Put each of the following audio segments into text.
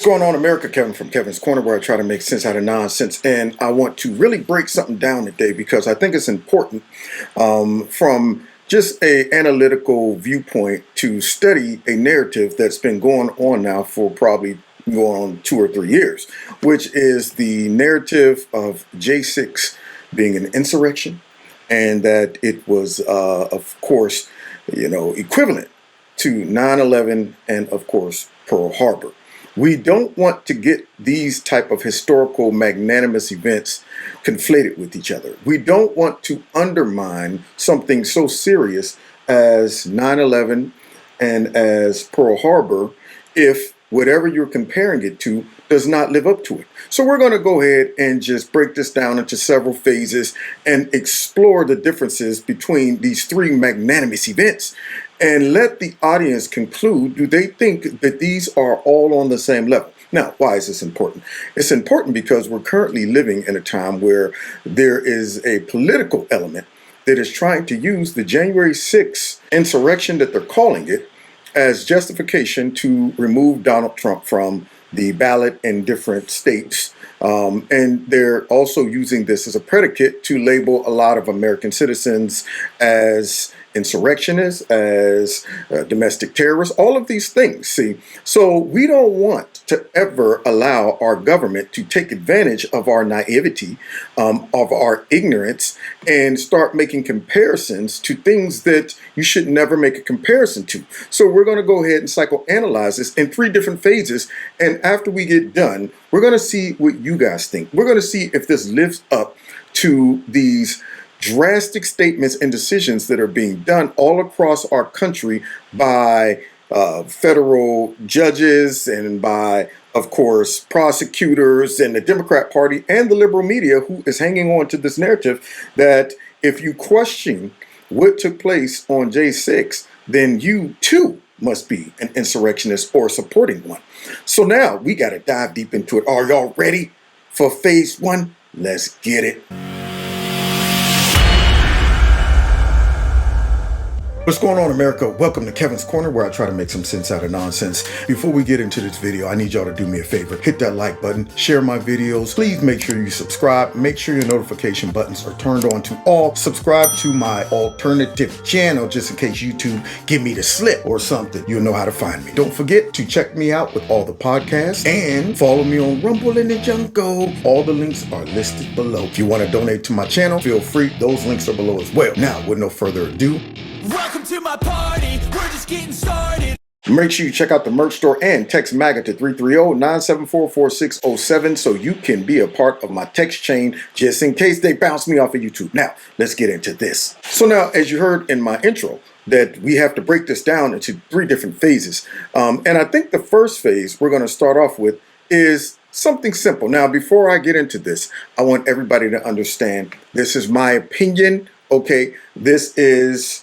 What's going on, America? Kevin from Kevin's Corner, where I try to make sense out of nonsense. And I want to really break something down today because I think it's important from just a analytical viewpoint to study a narrative that's been going on now for probably going on 2 or 3 years, which is the narrative of J6 being an insurrection, and that it was, of course, equivalent to 9/11 and, of course, Pearl Harbor. We don't want to get these type of historical magnanimous events conflated with each other. We don't want to undermine something so serious as 9/11 and as Pearl Harbor if whatever you're comparing it to does not live up to it. So we're going to go ahead and just break this down into several phases and explore the differences between these three magnanimous events and let the audience conclude, do they think that these are all on the same level? Now, why is this important? It's important because we're currently living in a time where there is a political element that is trying to use the January 6th insurrection that they're calling it as justification to remove Donald Trump from the ballot in different states. And they're also using this as a predicate to label a lot of American citizens as insurrectionists, as domestic terrorists, all of these things. See, so we don't want to ever allow our government to take advantage of our naivety, of our ignorance, and start making comparisons to things that you should never make a comparison to. So we're going to go ahead and psychoanalyze this in 3 different phases. And after we get done, we're going to see what you guys think. We're going to see if this lives up to these drastic statements and decisions that are being done all across our country by federal judges and by, of course, prosecutors and the Democrat Party and the liberal media, who is hanging on to this narrative that if you question what took place on J6, then you too must be an insurrectionist or supporting one. So now we got to dive deep into it. Are y'all ready for phase 1? Let's get it. What's going on, America? Welcome to Kevin's Corner, where I try to make some sense out of nonsense. Before we get into this video, I need y'all to do me a favor. Hit that like button, share my videos. Please make sure you subscribe. Make sure your notification buttons are turned on to all. Subscribe to my alternative channel just in case YouTube give me the slip or something. You'll know how to find me. Don't forget to check me out with all the podcasts and follow me on Rumble and the Jungle. All the links are listed below. If you want to donate to my channel, feel free. Those links are below as well. Now, with no further ado, welcome to my party, we're just getting started. Make sure you check out the merch store and text MAGA to 330-974-4607 so you can be a part of my text chain just in case they bounce me off of YouTube. Now, let's get into this. So now, as you heard in my intro, that we have to break this down into 3 different phases. And I think the first phase we're going to start off with is something simple. Now, before I get into this, I want everybody to understand this is my opinion, okay? This is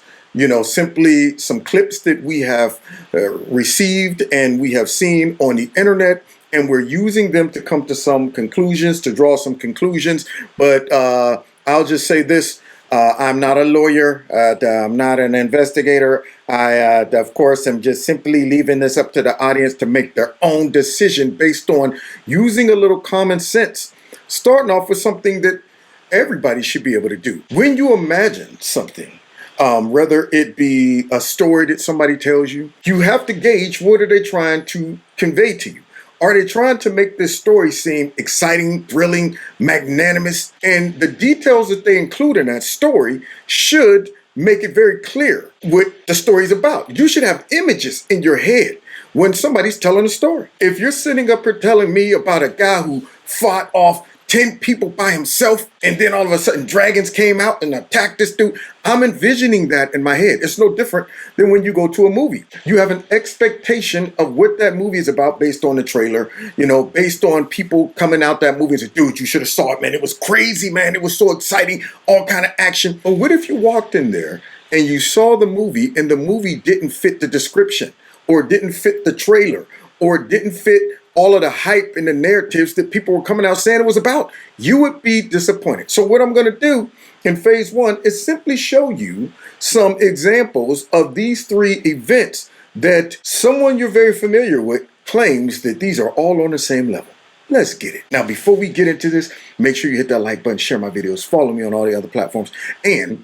simply some clips that we have received and we have seen on the internet, and we're using them to come to some conclusions, to draw some conclusions. But I'll just say this. I'm not a lawyer. I'm not an investigator. I, of course, am just simply leaving this up to the audience to make their own decision based on using a little common sense, starting off with something that everybody should be able to do. When you imagine something, whether it be a story that somebody tells you, you have to gauge what are they trying to convey to you. Are they trying to make this story seem exciting, thrilling, magnanimous? And the details that they include in that story should make it very clear what the story is about. You should have images in your head when somebody's telling a story. If you're sitting up here telling me about a guy who fought off 10 people by himself, and then all of a sudden dragons came out and attacked this dude, I'm envisioning that in my head. It's no different than when you go to a movie. You have an expectation of what that movie is about based on the trailer, based on people coming out that movie and say, dude, you should have saw it, man. It was crazy, man. It was so exciting, all kind of action. But what if you walked in there and you saw the movie and the movie didn't fit the description, or didn't fit the trailer, or didn't fit all of the hype and the narratives that people were coming out saying it was about? You would be disappointed. So what I'm going to do in phase 1 is simply show you some examples of these 3 events that someone you're very familiar with claims that these are all on the same level. Let's get it. Now, before we get into this, make sure you hit that like button, share my videos, follow me on all the other platforms, and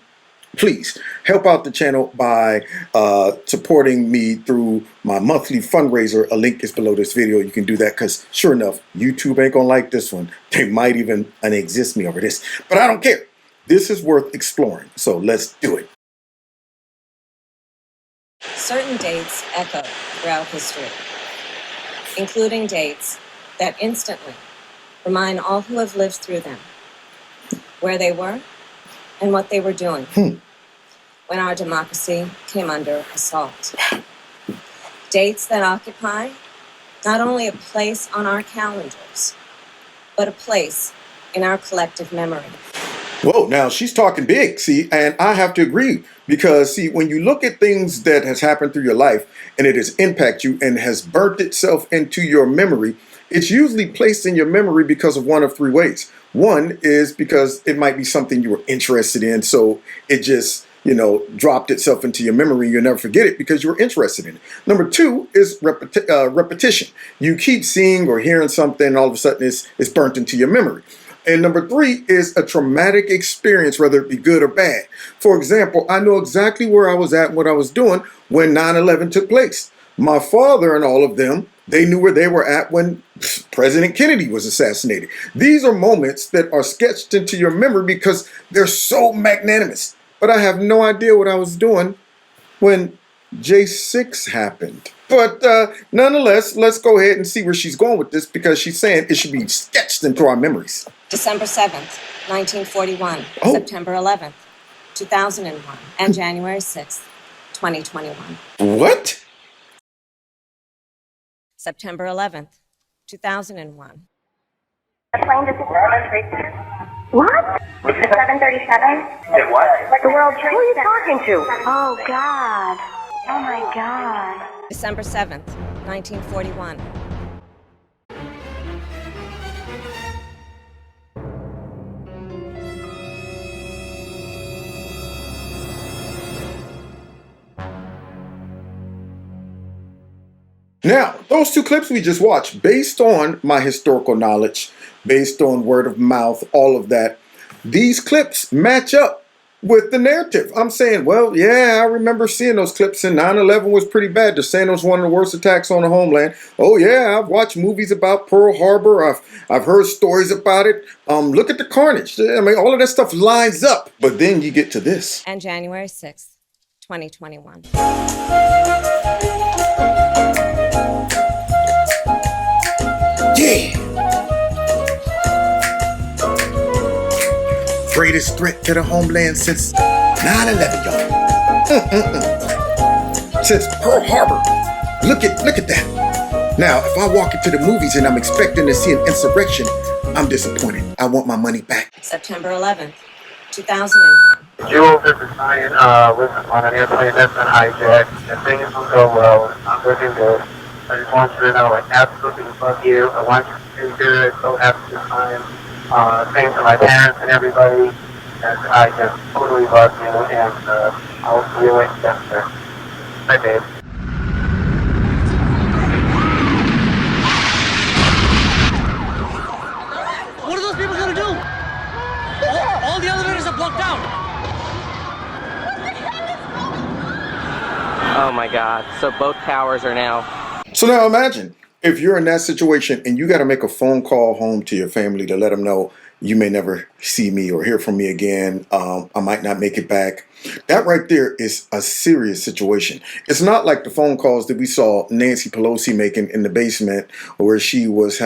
please help out the channel by supporting me through my monthly fundraiser. A link is below this video. You can do that because sure enough, YouTube ain't gonna like this one. They might even unexist me over this, but I don't care. This is worth exploring, so let's do it. Certain dates echo throughout history, including dates that instantly remind all who have lived through them where they were and what they were doing when our democracy came under assault. Dates that occupy not only a place on our calendars, but a place in our collective memory. Whoa, now she's talking big, see, and I have to agree because, see, when you look at things that has happened through your life and it has impacted you and has burnt itself into your memory, it's usually placed in your memory because of one of three ways. One is because it might be something you were interested in, so it just, dropped itself into your memory. You'll never forget it because you were interested in it. Number two is repetition. You keep seeing or hearing something, and all of a sudden it's burnt into your memory. And number three is a traumatic experience, whether it be good or bad. For example, I know exactly where I was at and what I was doing when 9/11 took place. My father and all of them, they knew where they were at when President Kennedy was assassinated. These are moments that are sketched into your memory because they're so magnanimous. But I have no idea what I was doing when J6 happened. But nonetheless, let's go ahead and see where she's going with this because she's saying it should be sketched into our memories. December 7th, 1941, September 11th, 2001, and January 6th, 2021. What? September 11th, 2001. The plane just what? 737? What? The World Trade Center. Who are you talking to? Oh, God. Oh, my God. December 7th, 1941. Now, those two clips we just watched, based on my historical knowledge, based on word of mouth, all of that, these clips match up with the narrative. I'm saying, well, yeah, I remember seeing those clips, and 9/11 was pretty bad. They're saying it was one of the worst attacks on the homeland. Oh, yeah, I've watched movies about Pearl Harbor. I've heard stories about it. Look at the carnage. I mean, all of that stuff lines up. But then you get to this. And January 6th, 2021. Yeah. Greatest threat to the homeland since 9/11, y'all. Since Pearl Harbor. Look at that. Now, if I walk into the movies and I'm expecting to see an insurrection, I'm disappointed. I want my money back. September 11th, 2001. You over the sign on an airplane that's been hijacked, and things will go well. I'm looking good. I just want you to know I absolutely love you. I want you to do good. So have a good time. Same to my parents and everybody. And I just totally love you, and I'll see you in Denver. Bye, babe. What are those people gonna do? All the elevators are blocked out. Oh my God. So both towers are now. So now imagine if you're in that situation and you got to make a phone call home to your family to let them know you may never see me or hear from me again. I might not make it back. That right there is a serious situation. It's not like the phone calls that we saw Nancy Pelosi making in the basement where she was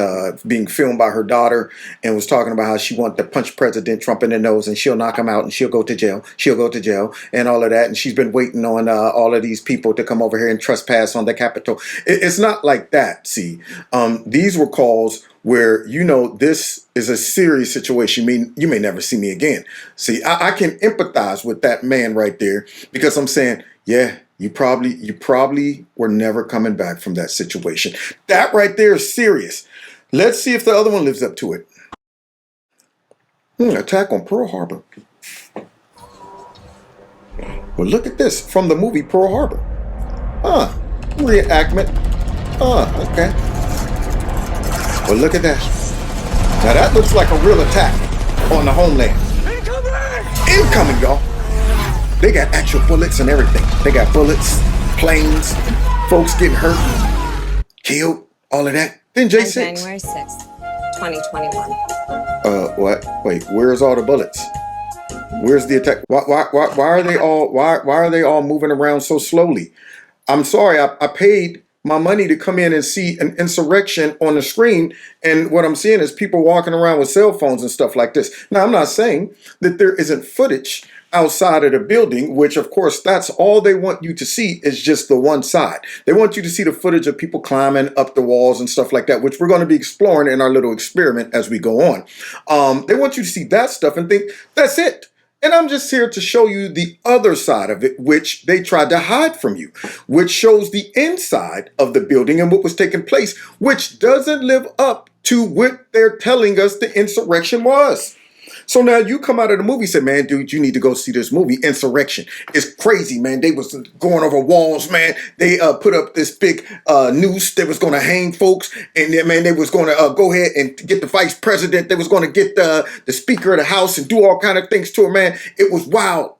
being filmed by her daughter and was talking about how she wanted to punch President Trump in the nose and she'll knock him out and she'll go to jail. She'll go to jail and all of that. And she's been waiting on all of these people to come over here and trespass on the Capitol. It's not like that, see. These were calls where, this is a serious situation. You may never see me again. See, I can empathize with that man right there because I'm saying, yeah, you probably were never coming back from that situation. That right there is serious. Let's see if the other one lives up to it. Attack on Pearl Harbor. Well, look at this from the movie Pearl Harbor. Reenactment. Oh, okay. Well, look at that. Now that looks like a real attack on the homeland. Incoming, y'all. They got actual bullets and everything. They got bullets, planes, folks getting hurt, killed, all of that. Then On J6. January 6th, 2021. What? Wait, where's all the bullets? Where's the attack? Why are they all moving around so slowly? I'm sorry, I paid my money to come in and see an insurrection on the screen, and what I'm seeing is people walking around with cell phones and stuff like this. Now, I'm not saying that there isn't footage outside of the building, which of course that's all they want you to see is just the one side. They want you to see the footage of people climbing up the walls and stuff like that, which we're going to be exploring in our little experiment as we go on. They want you to see that stuff and think that's it. And I'm just here to show you the other side of it, which they tried to hide from you, which shows the inside of the building and what was taking place, which doesn't live up to what they're telling us the insurrection was. So now you come out of the movie and say, man, dude, you need to go see this movie, Insurrection. It's crazy, man. They was going over walls, man. They put up this big noose that was going to hang folks. And then, man, they was going to go ahead and get the vice president. They was going to get the speaker of the house and do all kind of things to her, man. It was wild.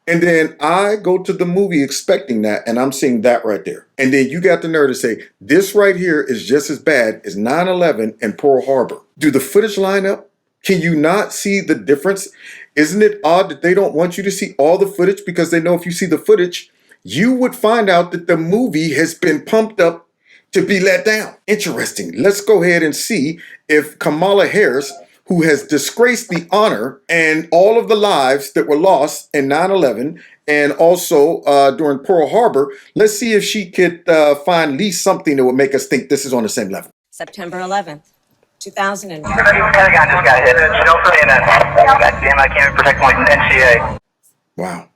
And then I go to the movie expecting that, and I'm seeing that right there. And then you got the nerve to say, this right here is just as bad as 9/11 and Pearl Harbor. Do the footage line up? Can you not see the difference? Isn't it odd that they don't want you to see all the footage because they know if you see the footage, you would find out that the movie has been pumped up to be let down. Interesting. Let's go ahead and see if Kamala Harris, who has disgraced the honor and all of the lives that were lost in 9/11 and also during Pearl Harbor, let's see if she could find at least something that would make us think this is on the same level. September 11th, 2001. I just got hit. Goddamn, I can't even protect my NCA. Wow.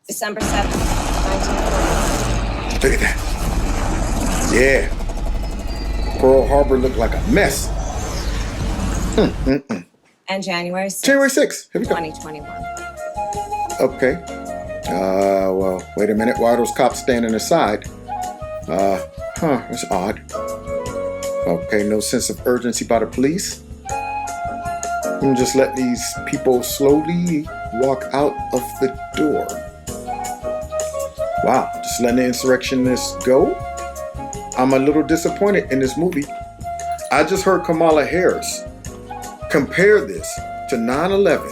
December 7th, 1941. Look at that. Yeah. Pearl Harbor looked like a mess. And January 6th, January 6th. Here we go. 2021. Okay. Well, wait a minute. Why are those cops standing aside? That's odd. Okay, no sense of urgency by the police. I'm just let these people slowly walk out of the door. Wow, just letting the insurrectionists go? I'm a little disappointed in this movie. I just heard Kamala Harris compare this to 9/11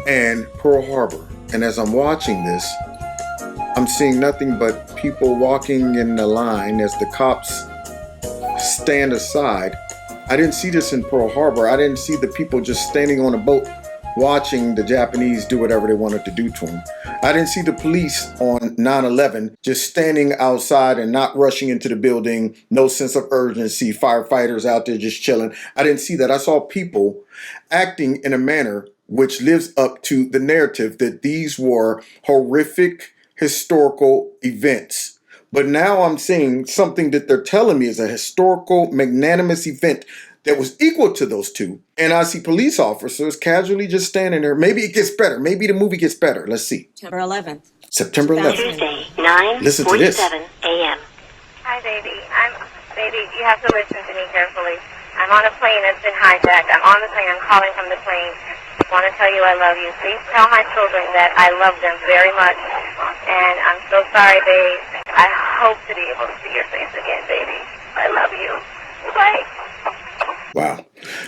and Pearl Harbor. And as I'm watching this, I'm seeing nothing but people walking in the line as the cops stand aside. I didn't see this in Pearl Harbor. I didn't see the people just standing on a boat watching the Japanese do whatever they wanted to do to them. I didn't see the police on 9/11 just standing outside and not rushing into the building, no sense of urgency, firefighters out there just chilling. I didn't see that. I saw people acting in a manner which lives up to the narrative that these were horrific historical events. But now I'm seeing something that they're telling me is a historical, magnanimous event that was equal to those two. And I see police officers casually just standing there. Maybe it gets better. Maybe the movie gets better. Let's see. September 11th. September 11th. Tuesday, 9:47 Listen to this. a.m. Hi, baby. Baby, you have to listen to me carefully. I'm on a plane that's been hijacked. I'm on the plane. I'm calling from the plane. I want to tell you I love you. Please tell my children that I love them very much. And I'm so sorry, babe. I hope to be able to see your face again, baby. I love you. Bye. Wow.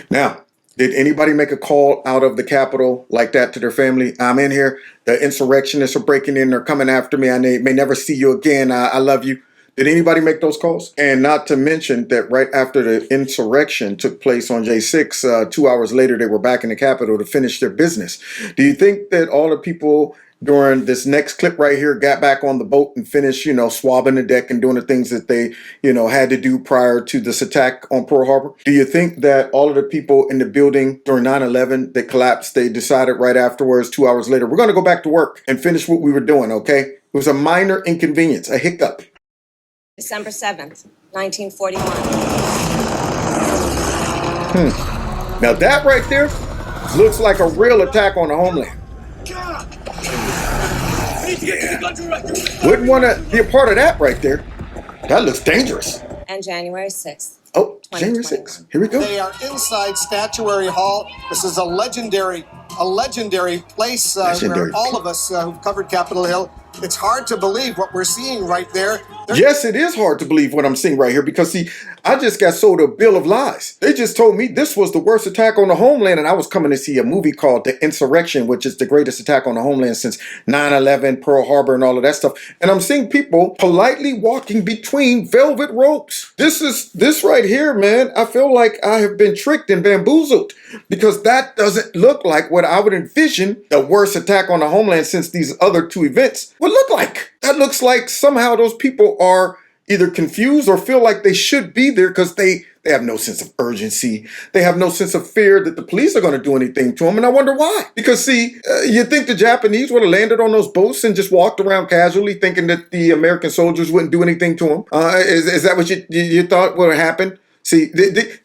Now, did anybody make a call out of the Capitol like that to their family? I'm in here. The insurrectionists are breaking in. They're coming after me. I may never see you again. I love you. Did anybody make those calls? And not to mention that right after the insurrection took place on J6, 2 hours later, they were back in the Capitol to finish their business. Do you think that all the people during this next clip right here got back on the boat and finished, swabbing the deck and doing the things that they, had to do prior to this attack on Pearl Harbor? Do you think that all of the people in the building during 9/11 that collapsed, they decided right afterwards, 2 hours later, we're going to go back to work and finish what we were doing, okay? It was a minor inconvenience, a hiccup. December 7th, 1941. Now that right there looks like a real attack on the homeland. Yeah. Wouldn't want to be a part of that right there. That looks dangerous. and January 6th. Oh, January 6th. Here we go. They are inside Statuary Hall. This is a legendary place where all of us who've covered Capitol Hill, it's hard to believe what we're seeing right there. Yes, it is hard to believe what I'm seeing right here because, see, I just got sold a bill of lies. They just told me this was the worst attack on the homeland, and I was coming to see a movie called The Insurrection, which is the greatest attack on the homeland since 9/11, Pearl Harbor, and all of that stuff. And I'm seeing people politely walking between velvet ropes. This right here, man, I feel like I have been tricked and bamboozled because that doesn't look like what I would envision the worst attack on the homeland since these other two events would look like. That looks like somehow those people are either confused or feel like they should be there because they have no sense of urgency. They have no sense of fear that the police are going to do anything to them. And I wonder why. Because, see, you think the Japanese would have landed on those boats and just walked around casually thinking that the American soldiers wouldn't do anything to them? Is that what you thought would have happened? See,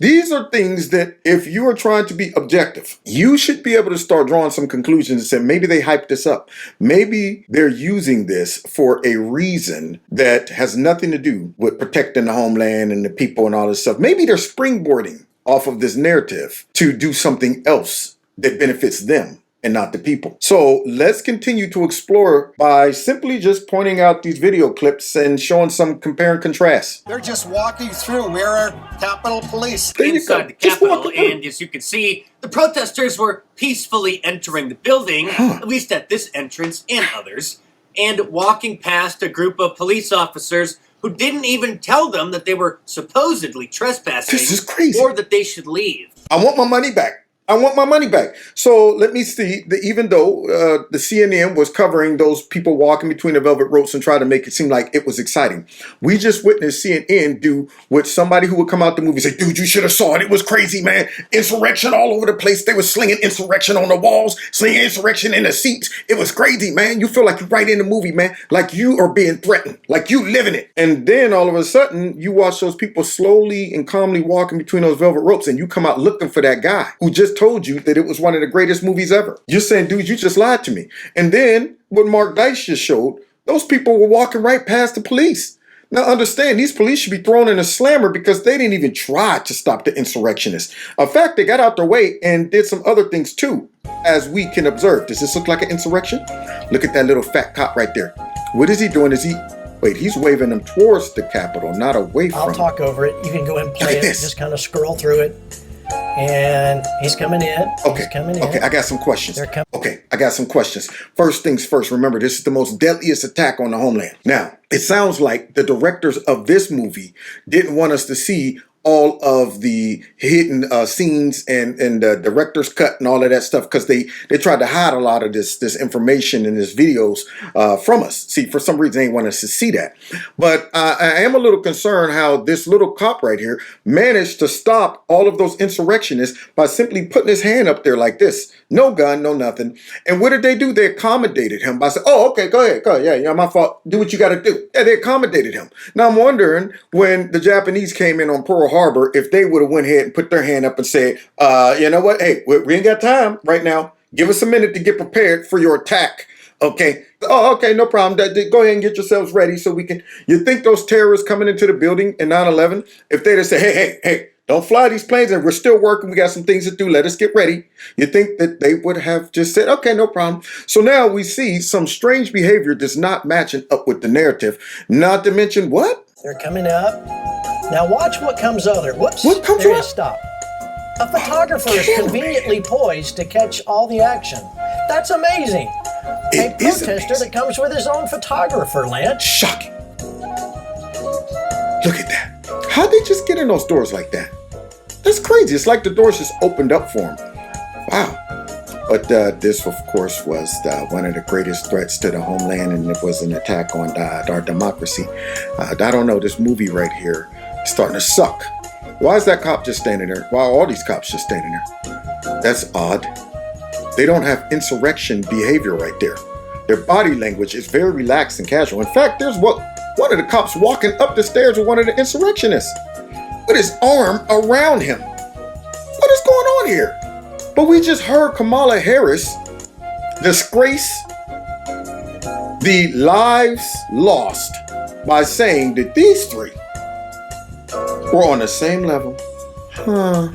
these are things that if you are trying to be objective, you should be able to start drawing some conclusions and say, maybe they hyped this up. Maybe they're using this for a reason that has nothing to do with protecting the homeland and the people and all this stuff. Maybe they're springboarding off of this narrative to do something else that benefits them and not the people. So let's continue to explore by simply just pointing out these video clips and showing some compare and contrast. They're just walking through. Where are Capitol Police? Inside the Capitol, and as you can see, the protesters were peacefully entering the building, at least at this entrance and others, and walking past a group of police officers who didn't even tell them that they were supposedly trespassing. This is crazy. Or that they should leave. I want my money back. I want my money back. So let me see. Even though the CNN was covering those people walking between the velvet ropes and trying to make it seem like it was exciting, we just witnessed CNN do what somebody who would come out the movie say, dude, you should have saw it. It was crazy, man. Insurrection all over the place. They were slinging insurrection on the walls, slinging insurrection in the seats. It was crazy, man. You feel like you're right in the movie, man. Like you are being threatened. Like you living it. And then all of a sudden, you watch those people slowly and calmly walking between those velvet ropes and you come out looking for that guy who just told you that it was one of the greatest movies ever. You're saying, dude, you just lied to me. And then what Mark Dice just showed, those people were walking right past the police. Now understand, these police should be thrown in a slammer because they didn't even try to stop the insurrectionists. In fact, they got out their way and did some other things too, as we can observe. Does this look like an insurrection? Look at that little fat cop right there. What is he doing? Wait, he's waving them towards the Capitol, not away from it. I'll talk over it. You can go ahead and play it. Just kind of scroll through it. And he's coming in. Okay. Okay, I got some questions. I got some questions. First things first, remember, this is the most deadliest attack on the homeland. Now, it sounds like the directors of this movie didn't want us to see all of the hidden scenes and the director's cut and all of that stuff because they tried to hide a lot of this information and this videos from us. See, for some reason they didn't want us to see that. But I am a little concerned how this little cop right here managed to stop all of those insurrectionists by simply putting his hand up there like this. No gun, no nothing. And what did they do? They accommodated him by saying, oh, okay, go ahead. Yeah, my fault. Do what you got to do. Yeah, they accommodated him. Now I'm wondering when the Japanese came in on Pearl Harbor, if they would have went ahead and put their hand up and said, you know what? Hey, we ain't got time right now. Give us a minute to get prepared for your attack. Okay. Oh, okay. No problem. Go ahead and get yourselves ready so we can. You think those terrorists coming into the building in 9/11, if they'd have said, hey, don't fly these planes and we're still working. We got some things to do. Let us get ready. You think that they would have just said, okay, no problem. So now we see some strange behavior that's not matching up with the narrative. Not to mention what? They're coming up. Now watch what comes other. Whoops. What comes there up? Stop. A photographer is conveniently poised to catch all the action. That's amazing. A protester that comes with his own photographer, Lance. Shocking. Look at that. How'd they just get in those doors like that? That's crazy. It's like the doors just opened up for them. Wow. But this, of course, was one of the greatest threats to the homeland, and it was an attack on our democracy. I don't know, this movie right here is starting to suck. Why is that cop just standing there? Why are all these cops just standing there? That's odd. They don't have insurrection behavior right there. Their body language is very relaxed and casual. In fact, there's one of the cops walking up the stairs with one of the insurrectionists with his arm around him. What is going on here? But we just heard Kamala Harris disgrace the lives lost by saying that these three We're on the same level. Huh.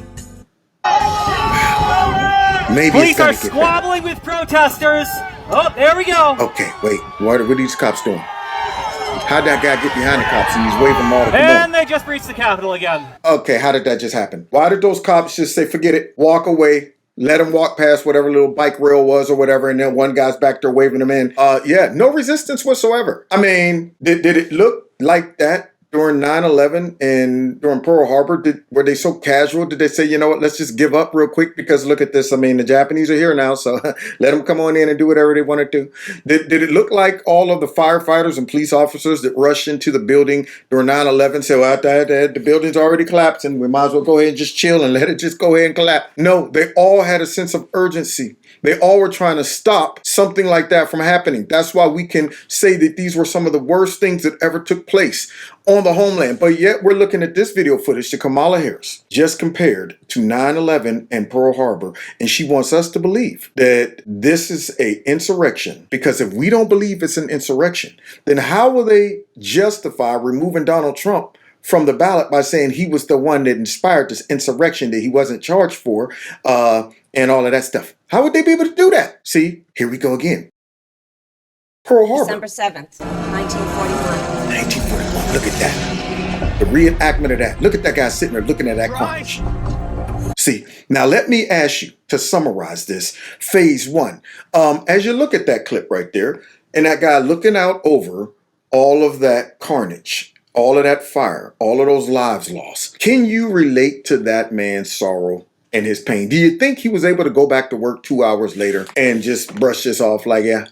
Maybe police are squabbling with protesters. Oh, there we go. Okay, wait. What are these cops doing? How'd that guy get behind the cops and he's waving them all to come And on? they just breached the Capitol again. Okay, how did that just happen? Why did those cops just say, forget it, walk away, let them walk past whatever little bike rail was or whatever, and then one guy's back there waving them in? Yeah, no resistance whatsoever. I mean, did it look like that during 9/11 and during Pearl Harbor? Were they so casual? Did they say, you know what, let's just give up real quick because look at this. I mean, the Japanese are here now, so let them come on in and do whatever they want to do. Did it look like all of the firefighters and police officers that rushed into the building during 9/11 said, well, the building's already collapsing, we might as well go ahead and just chill and let it just go ahead and collapse? No, they all had a sense of urgency. They all were trying to stop something like that from happening. That's why we can say that these were some of the worst things that ever took place on the homeland. But yet we're looking at this video footage that Kamala Harris just compared to 9/11 and Pearl Harbor. And she wants us to believe that this is an insurrection. Because if we don't believe it's an insurrection, then how will they justify removing Donald Trump from the ballot by saying he was the one that inspired this insurrection that he wasn't charged for, and all of that stuff? How would they be able to do that? See, here we go again. Pearl Harbor. December 7th, 1941. 1941, look at that. The reenactment of that. Look at that guy sitting there looking at that carnage. See, now let me ask you to summarize this. Phase one. As you look at that clip right there, and that guy looking out over all of that carnage, all of that fire, all of those lives lost, can you relate to that man's sorrow and his pain? Do you think he was able to go back to work 2 hours later and just brush this off like, yeah?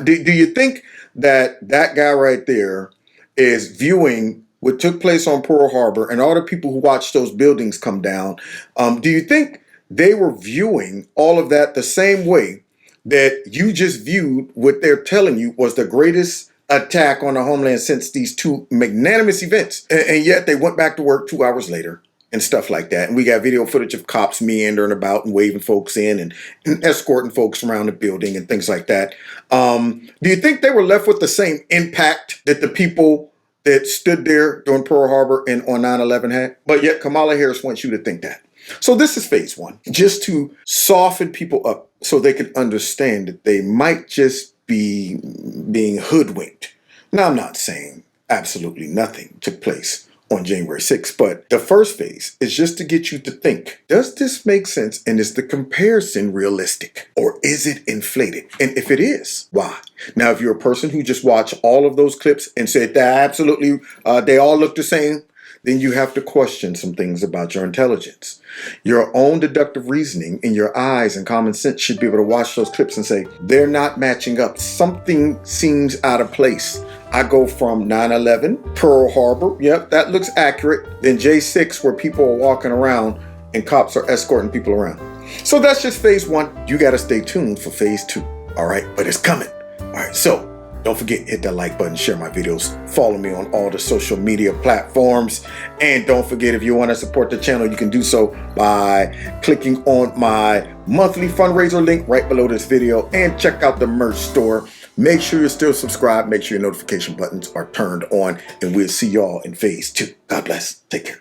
Do you think that that guy right there is viewing what took place on Pearl Harbor and all the people who watched those buildings come down? Do you think they were viewing all of that the same way that you just viewed what they're telling you was the greatest attack on the homeland since these two magnanimous events? And yet they went back to work 2 hours later and stuff like that. And we got video footage of cops meandering about and waving folks in and escorting folks around the building and things like that. Do you think they were left with the same impact that the people that stood there during Pearl Harbor and on 9/11 had? But yet Kamala Harris wants you to think that. So this is phase one, just to soften people up so they can understand that they might just be being hoodwinked. Now, I'm not saying absolutely nothing took place on January 6th, but the first phase is just to get you to think, does this make sense, and is the comparison realistic, or is it inflated? And if it is, why? Now, if you're a person who just watched all of those clips and said that absolutely they all look the same, then you have to question some things about your intelligence. Your own deductive reasoning and your eyes and common sense should be able to watch those clips and say, they're not matching up. Something seems out of place. I go from 9/11, Pearl Harbor, yep, that looks accurate. Then J6, where people are walking around and cops are escorting people around. So that's just phase one. You got to stay tuned for phase two. All right, but it's coming. All right, so don't forget, hit that like button, share my videos, follow me on all the social media platforms. And don't forget, if you want to support the channel, you can do so by clicking on my monthly fundraiser link right below this video and check out the merch store. Make sure you're still subscribed. Make sure your notification buttons are turned on, and we'll see y'all in phase two. God bless. Take care.